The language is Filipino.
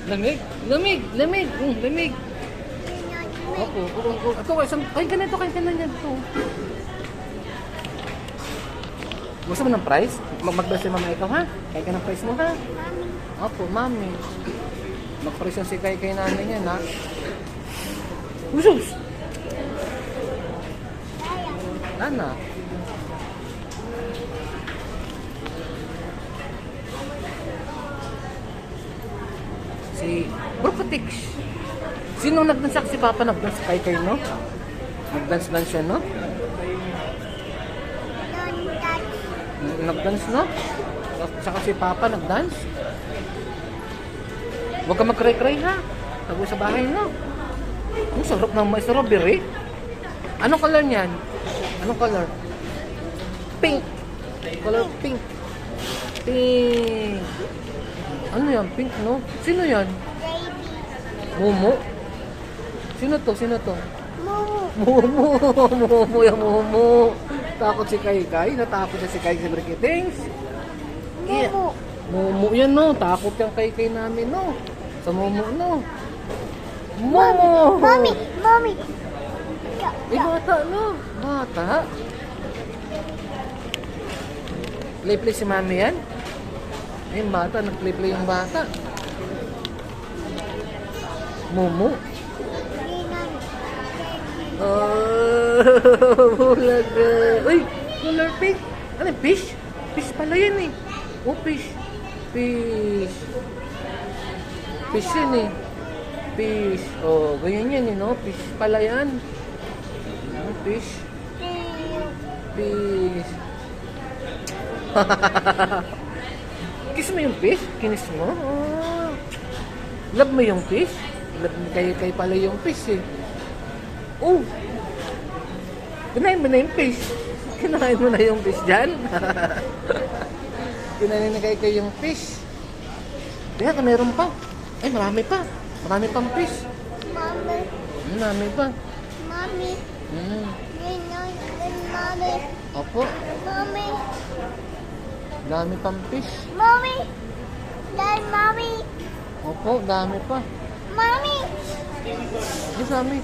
Lamig. Lamig. Lamig. Lamig. Opo. Ito, kain ka na ito. Kain ka na yan. Ito. Gusto mo ng price? Mag-bless si mama ikaw, ha? Kain ka ng price mo, ha? Opo, mami. Mag-price yung si kay namin yan, ha? Usos! Lana. Si Burkotix. Sino nagdansak? Si Papa nagdans kay no? Nagdans siya, no? Nagdans, no? Saka si Papa nagdans. Huwag ka mag-cry-cry, ha? Tago sa bahay, no? Ang sarap ng may strawberry. Anong color niyan? Anong color? Pink. Color pink. Pink. Ano yan? Pink, no? Sino yan? Momo? Sino to? Sino to? Momo. Momo yung Momo. Takot si Kai. Natakot na si Kai sa Brikitings. Momo. Momo yan, no? Takot yung Kai namin, no? Sa Momo, no? Momo! Mommy. Bata, no? Bata. Play si mami yan? Ayun, bata. Nag-play yung bata. Momo. Bulaga. Uy, color pink. Ano, fish? Fish pala yan, eh. Oh, fish. Fish yan, eh. Fish. Oh, ganyan yan, eh, no? Fish pala yan. Fish. Kiss mo yung fish? Kinis mo? Oh. Love mo yung fish? Love mo kay pala yung fish, eh. Oh! Kinain mo na yung fish. Kinain mo na yung fish dyan. Kinain na kayo yung fish. Kaya meron pa. Ay, marami pa. Marami pang fish. Marami pa. Mommy. Mommy. Opo. Mommy. Dami pang fish. Mommy. Dad, mommy. Opo, dami pa. Mommy. Yes, mami.